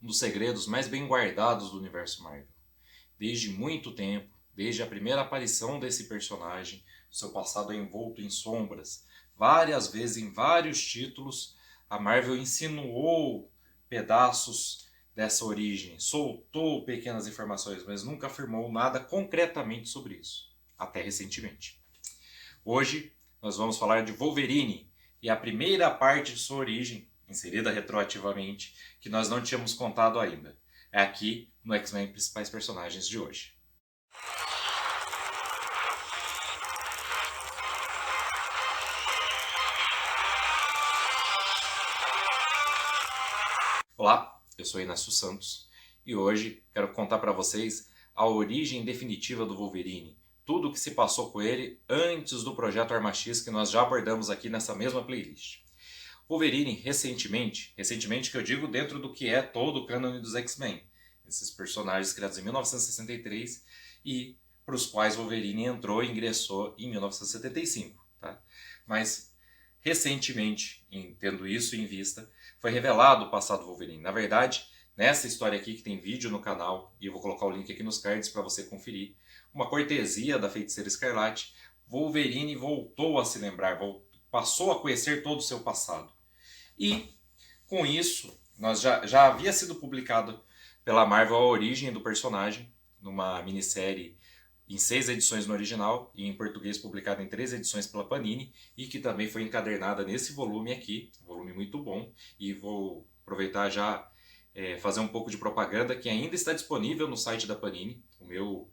um dos segredos mais bem guardados do universo Marvel. Desde muito tempo, desde a primeira aparição desse personagem, seu passado é envolto em sombras, várias vezes em vários títulos, a Marvel insinuou pedaços dessa origem, soltou pequenas informações, mas nunca afirmou nada concretamente sobre isso, até recentemente. Hoje nós vamos falar de Wolverine e a primeira parte de sua origem, inserida retroativamente, que nós não tínhamos contado ainda. É aqui no X-Men Principais Personagens de hoje. Olá, eu sou Inácio Santos e hoje quero contar para vocês a origem definitiva do Wolverine, tudo o que se passou com ele antes do projeto Arma X que nós já abordamos aqui nessa mesma playlist. Wolverine recentemente que eu digo dentro do que é todo o cânone dos X-Men, esses personagens criados em 1963 e para os quais Wolverine entrou e ingressou em 1975. Tá? Mas recentemente, tendo isso em vista, foi revelado o passado do Wolverine. Na verdade, nessa história aqui que tem vídeo no canal, e eu vou colocar o link aqui nos cards para você conferir, uma cortesia da Feiticeira Escarlate, Wolverine voltou a se lembrar, passou a conhecer todo o seu passado. E, com isso, já havia sido publicado pela Marvel a origem do personagem, numa minissérie em 6 edições no original e em português publicada em 3 edições pela Panini e que também foi encadernada nesse volume aqui, um volume muito bom, e vou aproveitar já fazer um pouco de propaganda que ainda está disponível no site da Panini. O meu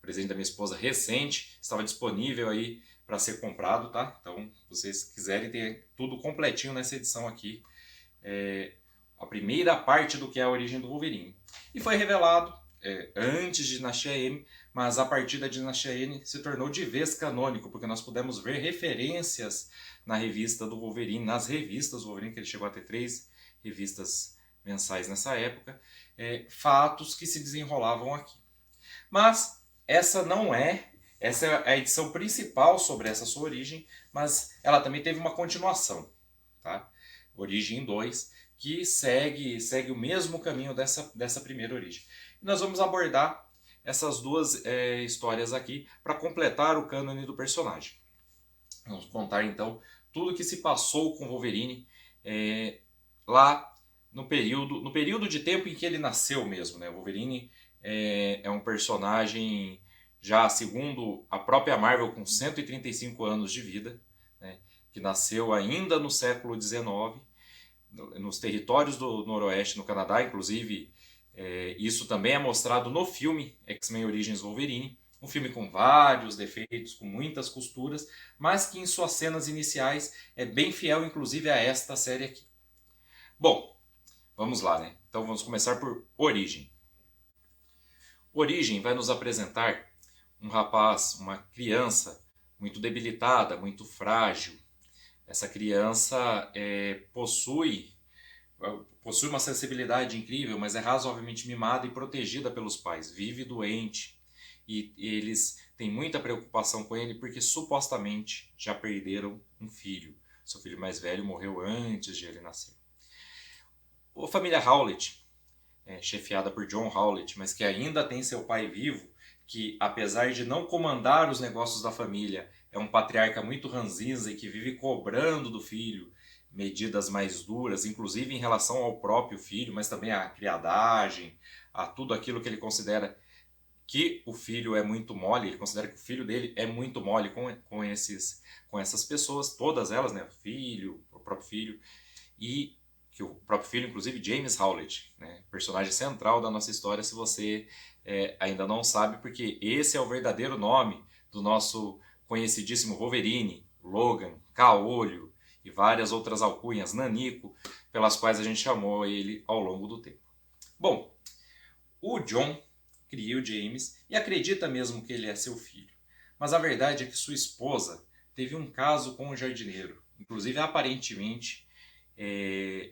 presente da minha esposa recente estava disponível aí para ser comprado, tá? Então, se vocês quiserem ter tudo completinho nessa edição aqui, a primeira parte do que é a origem do Wolverine. E foi revelado antes de Dinastia M, mas a partir da Dinastia N se tornou de vez canônico, porque nós pudemos ver referências na revista do Wolverine, nas revistas do Wolverine, que ele chegou a ter 3 revistas mensais nessa época, fatos que se desenrolavam aqui. Mas essa é a edição principal sobre essa sua origem, mas ela também teve uma continuação, tá? Origem 2, que segue o mesmo caminho dessa primeira origem. E nós vamos abordar essas duas histórias aqui para completar o cânone do personagem. Vamos contar então tudo o que se passou com Wolverine lá no período de tempo em que ele nasceu mesmo, né? Wolverine é um personagem já segundo a própria Marvel com 135 anos de vida, né? Que nasceu ainda no século XIX, nos territórios do Noroeste, no Canadá, inclusive isso também é mostrado no filme X-Men Origins Wolverine, um filme com vários defeitos, com muitas costuras, mas que em suas cenas iniciais é bem fiel, inclusive, a esta série aqui. Bom, vamos lá, né? Então vamos começar por Origem. Origem vai nos apresentar um rapaz, uma criança muito debilitada, muito frágil. Essa criança possui uma sensibilidade incrível, mas é razoavelmente mimada e protegida pelos pais. Vive doente e eles têm muita preocupação com ele porque supostamente já perderam um filho. Seu filho mais velho morreu antes de ele nascer. A família Howlett, chefiada por John Howlett, mas que ainda tem seu pai vivo, que apesar de não comandar os negócios da família, é um patriarca muito ranzinza e que vive cobrando do filho medidas mais duras, inclusive em relação ao próprio filho, mas também à criadagem, a tudo aquilo que ele considera que o filho é muito mole, ele considera que o filho dele é muito mole com essas pessoas, todas elas, né, o próprio filho, e que o próprio filho, inclusive James Howlett, né, personagem central da nossa história, se você ainda não sabe, porque esse é o verdadeiro nome do nosso conhecidíssimo Wolverine, Logan, Caolho e várias outras alcunhas, Nanico, pelas quais a gente chamou ele ao longo do tempo. Bom, o John cria o James e acredita mesmo que ele é seu filho, mas a verdade é que sua esposa teve um caso com o jardineiro, inclusive aparentemente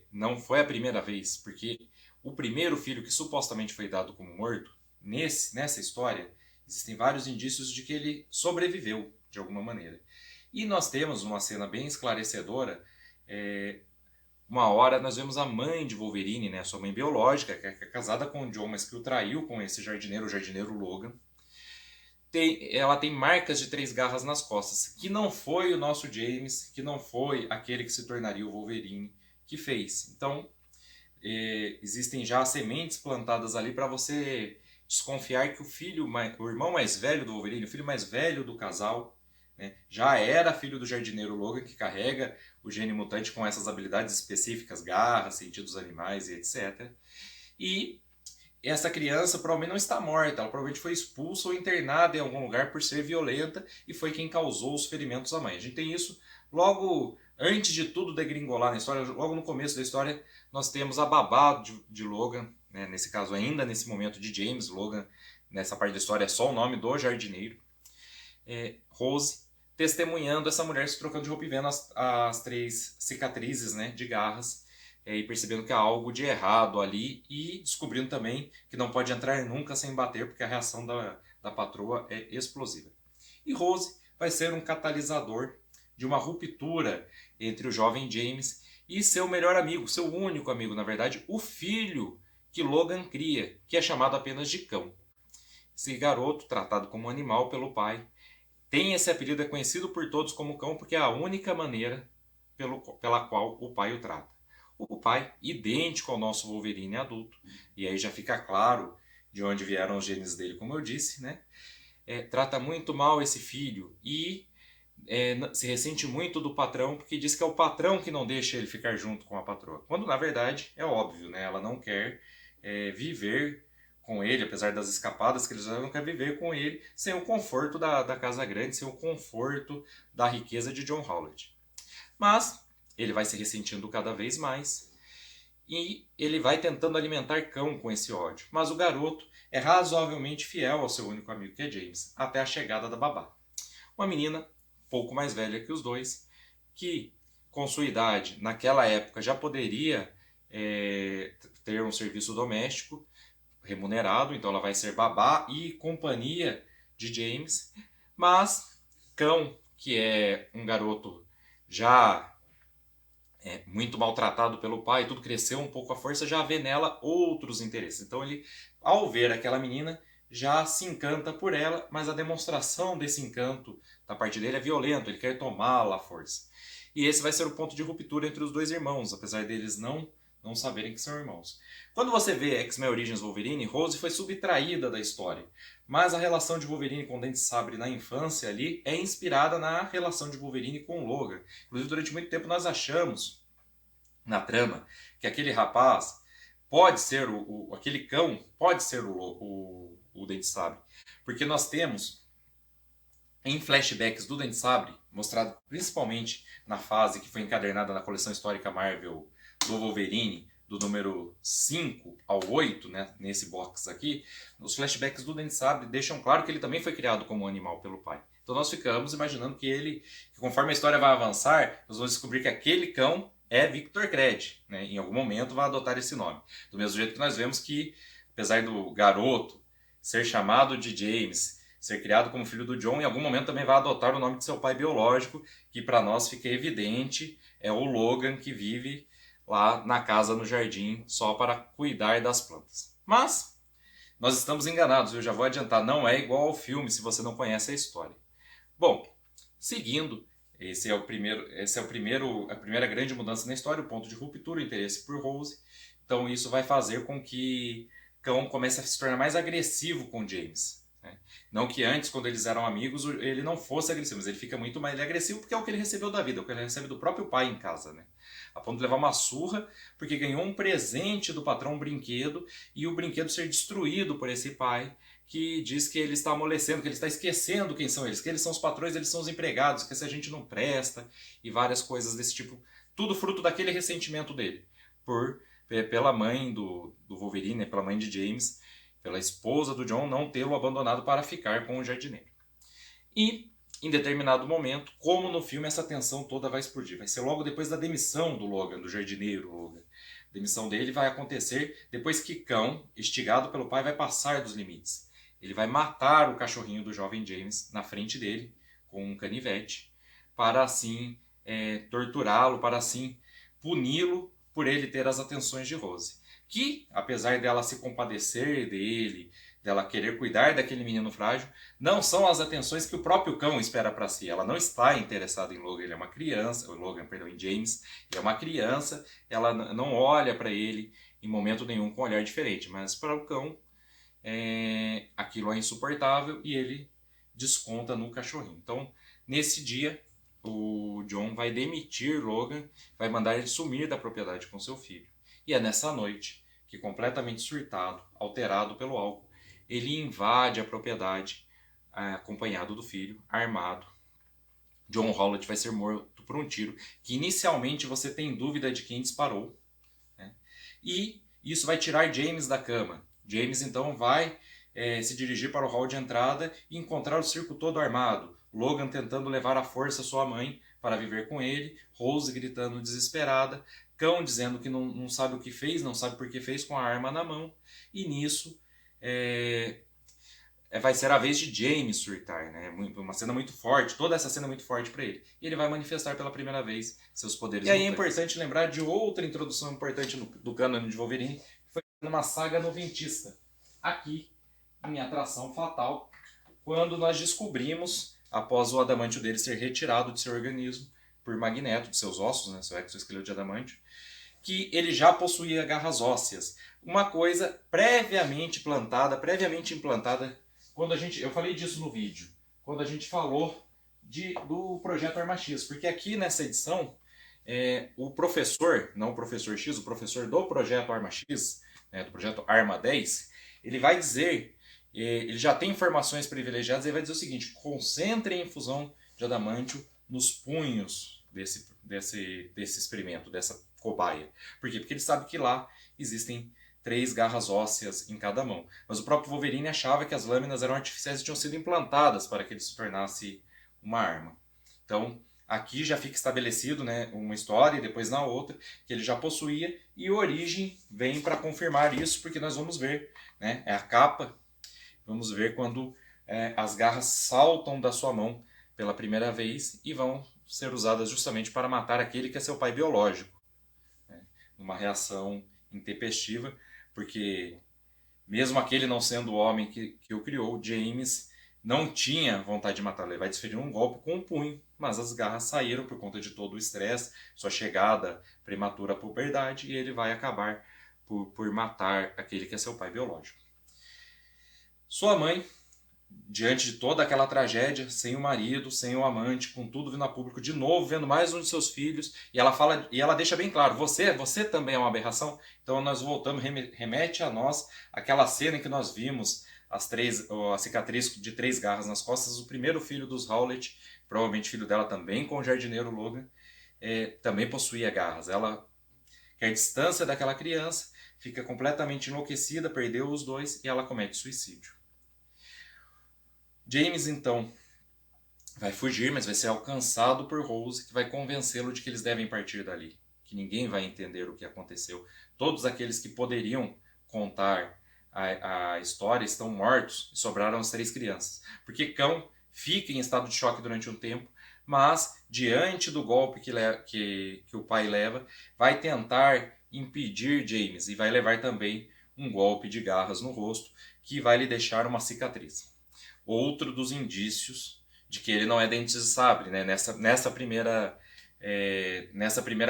não foi a primeira vez, porque o primeiro filho que supostamente foi dado como morto, nessa história, existem vários indícios de que ele sobreviveu de alguma maneira. E nós temos uma cena bem esclarecedora uma hora nós vemos a mãe de Wolverine, né, sua mãe biológica, que é casada com o John, mas que o traiu com esse jardineiro, o jardineiro Logan. Ela tem marcas de 3 garras nas costas, que não foi o nosso James, que não foi aquele que se tornaria o Wolverine que fez. Então, existem já sementes plantadas ali para você desconfiar que o irmão mais velho do Wolverine, o filho mais velho do casal, né, já era filho do jardineiro Logan, que carrega o gene mutante com essas habilidades específicas, garras, sentidos animais e etc. E essa criança provavelmente não está morta, ela provavelmente foi expulsa ou internada em algum lugar por ser violenta e foi quem causou os ferimentos à mãe. A gente tem isso logo antes de tudo degringolar na história, logo no começo da história, nós temos a babá de Logan, né, nesse caso ainda nesse momento de James Logan, nessa parte da história é só o nome do jardineiro, Rose, testemunhando essa mulher se trocando de roupa e vendo as 3 cicatrizes, né, de garras, e percebendo que há algo de errado ali e descobrindo também que não pode entrar nunca sem bater, porque a reação da patroa é explosiva. E Rose vai ser um catalisador de uma ruptura entre o jovem James e seu melhor amigo, seu único amigo, na verdade, o filho que Logan cria, que é chamado apenas de Cão. Esse garoto, tratado como animal pelo pai, tem esse apelido, é conhecido por todos como Cão, porque é a única maneira pela qual o pai o trata. O pai, idêntico ao nosso Wolverine adulto, e aí já fica claro de onde vieram os genes dele, como eu disse, né? Trata muito mal esse filho e se ressente muito do patrão, porque diz que é o patrão que não deixa ele ficar junto com a patroa. Quando, na verdade, é óbvio, né? Ela não quer viver com ele, apesar das escapadas que eles já não quer viver com ele, sem o conforto da casa grande, sem o conforto da riqueza de John Howlett. Mas ele vai se ressentindo cada vez mais e ele vai tentando alimentar Cão com esse ódio. Mas o garoto é razoavelmente fiel ao seu único amigo, que é James, até a chegada da babá. Uma menina pouco mais velha que os dois, que com sua idade, naquela época, já poderia ter um serviço doméstico remunerado, então ela vai ser babá e companhia de James, mas Cão, que é um garoto já muito maltratado pelo pai, tudo cresceu um pouco à força, já vê nela outros interesses. Então ele, ao ver aquela menina, já se encanta por ela, mas a demonstração desse encanto da parte dele é violento, ele quer tomá-la à força. E esse vai ser o ponto de ruptura entre os dois irmãos, apesar deles não saberem que são irmãos. Quando você vê X-Men Origins Wolverine, Rose foi subtraída da história, mas a relação de Wolverine com Dente Sabre na infância ali é inspirada na relação de Wolverine com Logan. Inclusive, durante muito tempo nós achamos na trama que aquele rapaz pode ser aquele cão pode ser o Dente Sabre, porque nós temos em flashbacks do Dente Sabre, mostrado principalmente na fase que foi encadernada na coleção histórica Marvel do Wolverine, do número 5 ao 8, né, nesse box aqui, os flashbacks do Dente Sabre deixam claro que ele também foi criado como um animal pelo pai. Então nós ficamos imaginando que conforme a história vai avançar, nós vamos descobrir que aquele cão é Victor Cred, né, em algum momento vai adotar esse nome. Do mesmo jeito que nós vemos que, apesar do garoto ser chamado de James, ser criado como filho do John, em algum momento também vai adotar o nome de seu pai biológico, que para nós fica evidente, é o Logan, que vive lá na casa, no jardim, só para cuidar das plantas. Mas nós estamos enganados, eu já vou adiantar, não é igual ao filme se você não conhece a história. Bom, seguindo, a primeira grande mudança na história, o ponto de ruptura, o interesse por Rose. Então isso vai fazer com que Cão comece a se tornar mais agressivo com James. Né? Não que antes, quando eles eram amigos, ele não fosse agressivo, mas ele fica muito mais agressivo porque é o que ele recebeu da vida, é o que ele recebe do próprio pai em casa, né? A ponto de levar uma surra porque ganhou um presente do patrão, um brinquedo, e o brinquedo ser destruído por esse pai, que diz que ele está amolecendo, que ele está esquecendo quem são eles, que eles são os patrões, eles são os empregados, que essa gente não presta, e várias coisas desse tipo. Tudo fruto daquele ressentimento dele, pela mãe do Wolverine, pela mãe de James, pela esposa do John não tê-lo abandonado para ficar com o jardineiro. E, em determinado momento, como no filme, essa tensão toda vai explodir. Vai ser logo depois da demissão do Logan, do jardineiro Logan. A demissão dele vai acontecer depois que Cão, instigado pelo pai, vai passar dos limites. Ele vai matar o cachorrinho do jovem James na frente dele, com um canivete, para assim torturá-lo, para assim puni-lo por ele ter as atenções de Rose. Que, apesar dela se compadecer dele, dela querer cuidar daquele menino frágil, não são as atenções que o próprio cão espera para si. Ela não está interessada em Logan, ele é uma criança, em James, ele é uma criança, ela não olha para ele em momento nenhum com um olhar diferente, mas para o cão aquilo é insuportável e ele desconta no cachorrinho. Então, nesse dia, o John vai demitir Logan, vai mandar ele sumir da propriedade com seu filho. E é nessa noite que, completamente surtado, alterado pelo álcool, ele invade a propriedade acompanhado do filho, armado. John Howlett vai ser morto por um tiro que inicialmente você tem dúvida de quem disparou, né? E isso vai tirar James da cama. James então vai se dirigir para o hall de entrada e encontrar o circo todo armado. Logan tentando levar à força sua mãe para viver com ele, Rose gritando desesperada, cão dizendo que não sabe o que fez, não sabe por que fez com a arma na mão, e nisso vai ser a vez de James surtar, né? Uma cena muito forte, toda essa cena é muito forte para ele. E ele vai manifestar pela primeira vez seus poderes. E aí é importante lembrar de outra introdução importante do cânone de Wolverine, que foi numa saga noventista. Aqui, em Atração Fatal, quando nós descobrimos, após o adamantio dele ser retirado de seu organismo por Magneto, de seus ossos, né, seu exoesqueleto de adamantio, que ele já possuía garras ósseas. Uma coisa previamente implantada, quando eu falei disso no vídeo, quando a gente falou do projeto Arma X, porque aqui nessa edição, o professor, não o professor X, o professor do projeto Arma X, do projeto Arma 10, ele vai dizer, ele já tem informações privilegiadas, ele vai dizer o seguinte: concentrem a infusão de adamantio nos punhos desse experimento, dessa cobaia. Por quê? Porque ele sabe que lá existem 3 garras ósseas em cada mão. Mas o próprio Wolverine achava que as lâminas eram artificiais e tinham sido implantadas para que ele se tornasse uma arma. Então, aqui já fica estabelecido, né, uma história e depois na outra que ele já possuía, e o Origem vem para confirmar isso, porque nós vamos ver, né, é a capa, vamos ver quando as garras saltam da sua mão pela primeira vez e vão ser usadas justamente para matar aquele que é seu pai biológico, né, numa reação intempestiva, porque mesmo aquele não sendo o homem que o criou, James não tinha vontade de matá-lo. Ele vai desferir um golpe com um punho, mas as garras saíram por conta de todo o estresse, sua chegada prematura à puberdade, e ele vai acabar por matar aquele que é seu pai biológico. Sua mãe, diante de toda aquela tragédia, sem o marido, sem o amante, com tudo vindo a público, de novo vendo mais um de seus filhos, e ela fala, e ela deixa bem claro: você também é uma aberração. Então nós voltamos, remete a nós aquela cena em que nós vimos a cicatriz de 3 garras nas costas do primeiro filho dos Howlett, provavelmente filho dela também com o jardineiro Logan, também possuía garras. Ela quer distância daquela criança, fica completamente enlouquecida, perdeu os dois e ela comete suicídio. James, então, vai fugir, mas vai ser alcançado por Rose, que vai convencê-lo de que eles devem partir dali, que ninguém vai entender o que aconteceu. Todos aqueles que poderiam contar a história estão mortos e sobraram as 3 crianças. Porque Cão fica em estado de choque durante um tempo, mas, diante do golpe que o pai leva, vai tentar impedir James e vai levar também um golpe de garras no rosto, que vai lhe deixar uma cicatriz. Outro dos indícios de que ele não é Dentes de Sabre, né? nessa primeira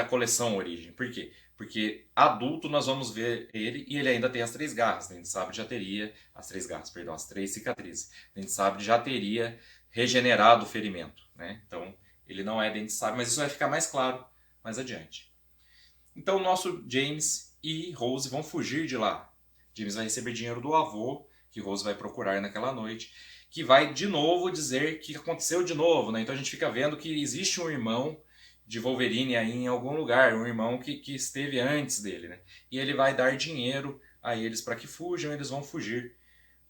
coleção Origem. Por quê? Porque adulto nós vamos ver ele e ele ainda tem as 3 garras. Dentes de Sabre já teria as 3 cicatrizes. Dentes de Sabre já teria regenerado o ferimento, né? Então ele não é Dentes de Sabre, mas isso vai ficar mais claro mais adiante. Então o nosso James e Rose vão fugir de lá. James vai receber dinheiro do avô, que Rose vai procurar naquela noite, que vai de novo dizer que aconteceu de novo, né? Então a gente fica vendo que existe um irmão de Wolverine aí em algum lugar, um irmão que esteve antes dele, né? E ele vai dar dinheiro a eles para que fujam, eles vão fugir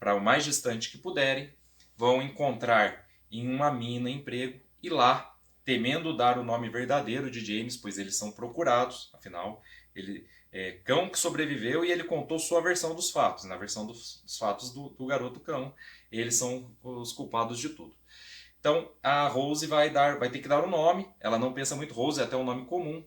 para o mais distante que puderem, vão encontrar em uma mina emprego, e lá, temendo dar o nome verdadeiro de James, pois eles são procurados, afinal, ele é Cão que sobreviveu e ele contou sua versão dos fatos. Na versão dos fatos do garoto Cão, eles são os culpados de tudo. Então a Rose vai ter que dar o nome, ela não pensa muito, Rose é até um nome comum,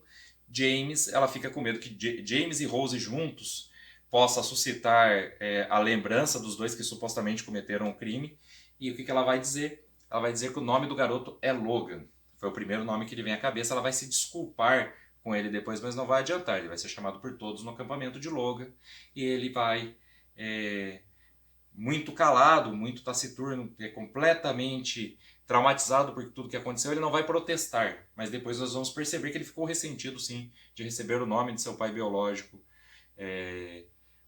James, ela fica com medo que James e Rose juntos possa suscitar a lembrança dos dois que supostamente cometeram o crime. E o que ela vai dizer? Ela vai dizer que o nome do garoto é Logan. Foi o primeiro nome que lhe vem à cabeça. Ela vai se desculpar com ele depois, mas não vai adiantar. Ele vai ser chamado por todos no acampamento de Logan. E ele vai, muito calado, muito taciturno, completamente traumatizado por tudo que aconteceu. Ele não vai protestar, mas depois nós vamos perceber que ele ficou ressentido, sim, de receber o nome de seu pai biológico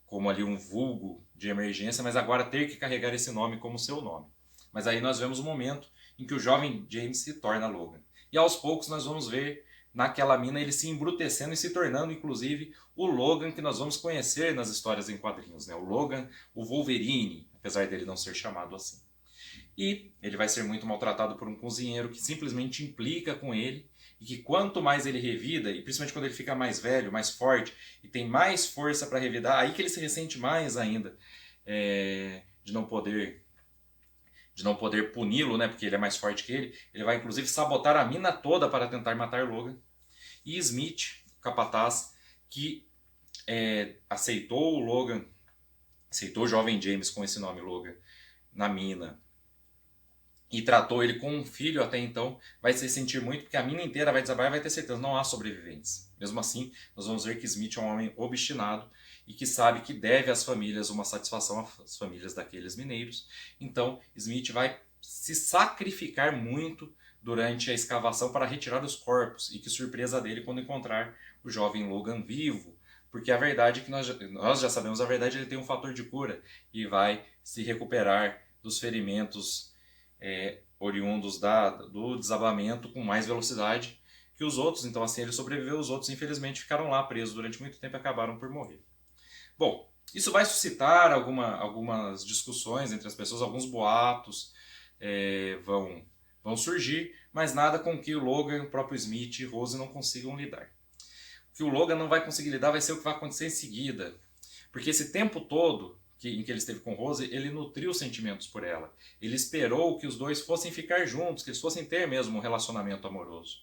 como ali um vulgo de emergência, mas agora ter que carregar esse nome como seu nome. Mas aí nós vemos o momento em que o jovem James se torna Logan. E aos poucos nós vamos ver naquela mina ele se embrutecendo e se tornando, inclusive, o Logan que nós vamos conhecer nas histórias em quadrinhos. Né? O Logan, o Wolverine, apesar dele não ser chamado assim. E ele vai ser muito maltratado por um cozinheiro que simplesmente implica com ele e que quanto mais ele revida, e principalmente quando ele fica mais velho, mais forte e tem mais força para revidar, aí que ele se ressente mais ainda de não poder puni-lo, né, porque ele é mais forte que ele vai inclusive sabotar a mina toda para tentar matar Logan. E Smith, o capataz, que aceitou o Logan, aceitou o jovem James com esse nome Logan na mina, e tratou ele como um filho até então, vai se sentir muito, porque a mina inteira vai desabar e vai ter certeza, não há sobreviventes. Mesmo assim, nós vamos ver que Smith é um homem obstinado e que sabe que deve às famílias uma satisfação às famílias daqueles mineiros. Então, Smith vai se sacrificar muito durante a escavação para retirar os corpos, e que surpresa dele quando encontrar o jovem Logan vivo, porque a verdade é que nós já sabemos a verdade, ele tem um fator de cura e vai se recuperar dos ferimentos oriundos do desabamento com mais velocidade que os outros. Então assim ele sobreviveu, os outros infelizmente ficaram lá presos durante muito tempo e acabaram por morrer. Bom, isso vai suscitar algumas discussões entre as pessoas, alguns boatos vão surgir, mas nada com que o Logan, o próprio Smith e Rose não consigam lidar. O que o Logan não vai conseguir lidar vai ser o que vai acontecer em seguida, porque esse tempo todo em que ele esteve com Rose, ele nutriu sentimentos por ela. Ele esperou que os dois fossem ficar juntos, que eles fossem ter mesmo um relacionamento amoroso.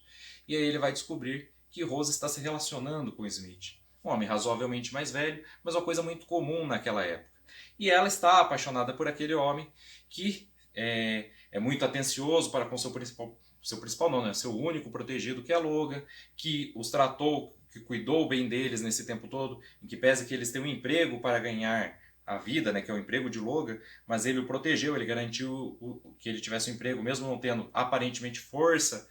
E aí ele vai descobrir que Rose está se relacionando com Smith. Um homem razoavelmente mais velho, mas uma coisa muito comum naquela época. E ela está apaixonada por aquele homem que é muito atencioso para com seu principal não, né? Seu único protegido, que é Logan, que os tratou, que cuidou bem deles nesse tempo todo, em que pese que eles têm um emprego para ganhar a vida, né, que é o emprego de Logan, mas ele o protegeu, ele garantiu que ele tivesse um emprego, mesmo não tendo aparentemente força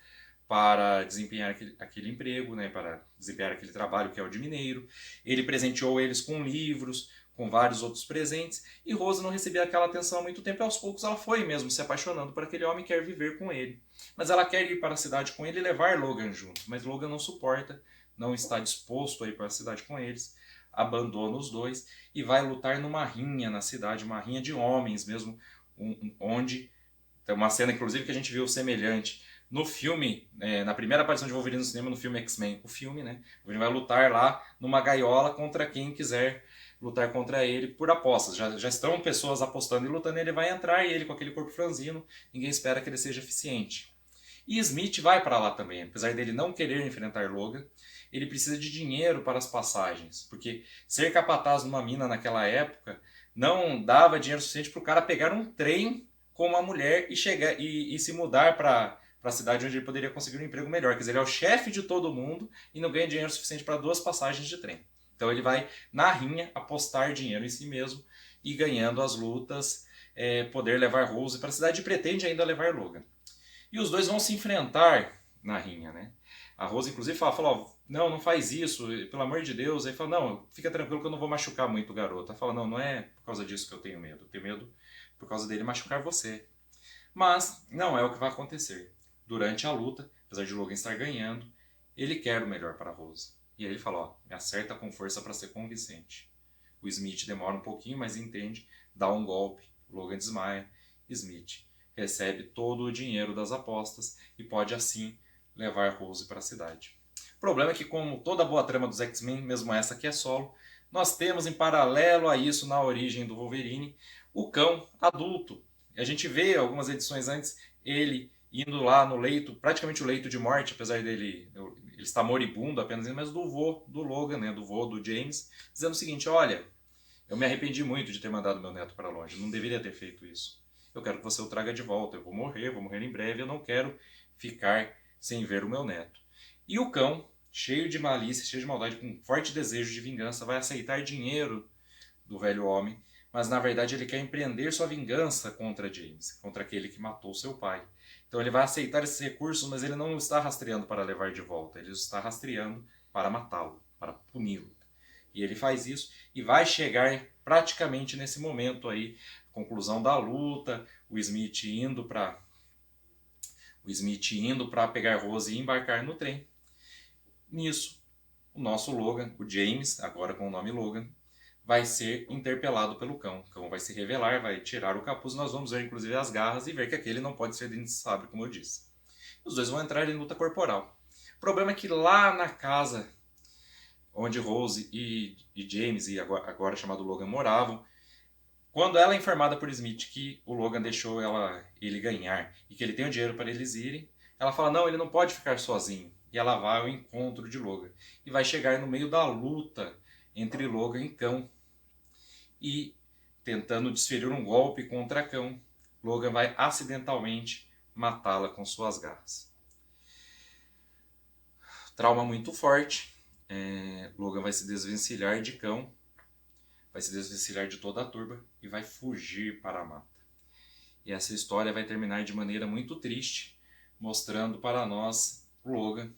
para desempenhar aquele emprego, né, para desempenhar aquele trabalho que é o de mineiro. Ele presenteou eles com livros, com vários outros presentes, e Rose não recebia aquela atenção há muito tempo, e aos poucos ela foi mesmo se apaixonando por aquele homem e quer viver com ele. Mas ela quer ir para a cidade com ele e levar Logan junto, mas Logan não suporta, não está disposto a ir para a cidade com eles, abandona os dois e vai lutar numa rinha na cidade, uma rinha de homens mesmo, onde tem uma cena inclusive que a gente viu semelhante no filme, na primeira aparição de Wolverine no cinema, no filme X-Men, o filme, né? O Wolverine vai lutar lá numa gaiola contra quem quiser lutar contra ele por apostas. Já estão pessoas apostando e lutando, ele vai entrar e ele com aquele corpo franzino, ninguém espera que ele seja eficiente. E Smith vai para lá também, apesar dele não querer enfrentar Logan, ele precisa de dinheiro para as passagens, porque ser capataz numa mina naquela época não dava dinheiro suficiente para o cara pegar um trem com uma mulher e chegar e se mudar para a cidade onde ele poderia conseguir um emprego melhor. Quer dizer, ele é o chefe de todo mundo e não ganha dinheiro suficiente para 2 passagens de trem. Então ele vai, na rinha, apostar dinheiro em si mesmo e, ganhando as lutas, poder levar Rose para a cidade, e pretende ainda levar Logan. E os dois vão se enfrentar na rinha, né? A Rose, inclusive, fala, não faz isso, pelo amor de Deus. Aí fala, não, fica tranquilo que eu não vou machucar muito o garoto. Ela fala, não é por causa disso que eu tenho medo. Eu tenho medo por causa dele machucar você. Mas não é o que vai acontecer. Durante a luta, apesar de Logan estar ganhando, ele quer o melhor para a Rose. E aí ele fala, me acerta com força para ser convincente. O Smith demora um pouquinho, mas entende, dá um golpe, Logan desmaia, Smith recebe todo o dinheiro das apostas e pode assim levar Rose para a cidade. O problema é que, como toda boa trama dos X-Men, mesmo essa que é solo, nós temos em paralelo a isso, na origem do Wolverine, o cão adulto. A gente vê algumas edições antes ele indo lá no leito, praticamente o leito de morte, apesar dele ele está moribundo apenas, mas do vô do Logan, né, do vô do James, dizendo o seguinte: olha, eu me arrependi muito de ter mandado meu neto para longe, não deveria ter feito isso. Eu quero que você o traga de volta, eu vou morrer em breve, eu não quero ficar sem ver o meu neto. E o cão, cheio de malícia, cheio de maldade, com forte desejo de vingança, vai aceitar dinheiro do velho homem, mas na verdade ele quer empreender sua vingança contra James, contra aquele que matou seu pai. Então ele vai aceitar esses recursos, mas ele não está rastreando para levar de volta, ele está rastreando para matá-lo, para puni-lo. E ele faz isso e vai chegar praticamente nesse momento aí, conclusão da luta, o Smith indo para pegar Rose e embarcar no trem. Nisso, o nosso Logan, o James, agora com o nome Logan, vai ser interpelado pelo cão. O cão vai se revelar, vai tirar o capuz, nós vamos ver inclusive as garras e ver que aquele não pode ser dente de sabre, como eu disse. Os dois vão entrar em luta corporal. O problema é que lá na casa onde Rose e James, e agora chamado Logan, moravam, quando ela é informada por Smith que o Logan deixou ele ganhar e que ele tem o dinheiro para eles irem, ela fala: não, ele não pode ficar sozinho. E ela vai ao encontro de Logan. E vai chegar no meio da luta entre Logan e cão. E, tentando desferir um golpe contra cão, Logan vai acidentalmente matá-la com suas garras. Trauma muito forte. Logan vai se desvencilhar de cão, vai se desvencilhar de toda a turba e vai fugir para a mata. E essa história vai terminar de maneira muito triste, mostrando para nós Logan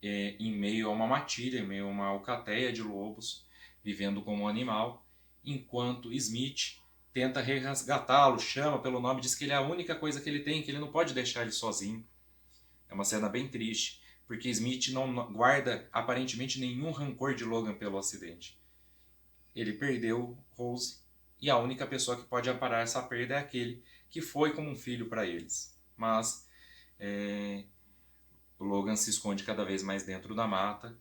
em meio a uma matilha, em meio a uma alcateia de lobos, vivendo como um animal, enquanto Smith tenta resgatá-lo, chama pelo nome, diz que ele é a única coisa que ele tem, que ele não pode deixar ele sozinho. É uma cena bem triste, porque Smith não guarda aparentemente nenhum rancor de Logan pelo acidente. Ele perdeu Rose e a única pessoa que pode aparar essa perda é aquele que foi como um filho para eles. Mas o Logan se esconde cada vez mais dentro da mata.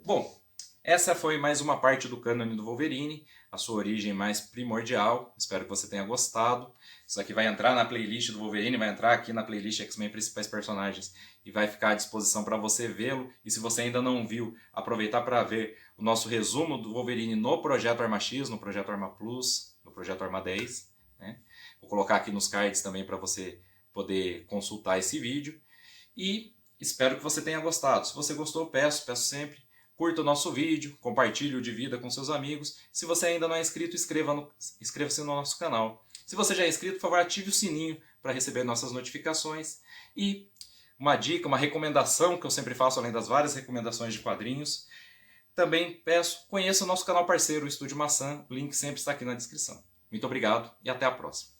Bom, essa foi mais uma parte do cânone do Wolverine, a sua origem mais primordial. Espero que você tenha gostado. Isso aqui vai entrar na playlist do Wolverine, vai entrar aqui na playlist X-Men Principais Personagens e vai ficar à disposição para você vê-lo. E se você ainda não viu, aproveitar para ver o nosso resumo do Wolverine no Projeto Arma X, no Projeto Arma Plus, no Projeto Arma 10. Né? Vou colocar aqui nos cards também para você poder consultar esse vídeo. E espero que você tenha gostado. Se você gostou, peço sempre, curta o nosso vídeo, compartilhe o de vida com seus amigos. Se você ainda não é inscrito, inscreva-se no nosso canal. Se você já é inscrito, por favor, ative o sininho para receber nossas notificações. E uma dica, uma recomendação que eu sempre faço, além das várias recomendações de quadrinhos, também peço, conheça o nosso canal parceiro, o Estúdio Maçã. O link sempre está aqui na descrição. Muito obrigado e até a próxima.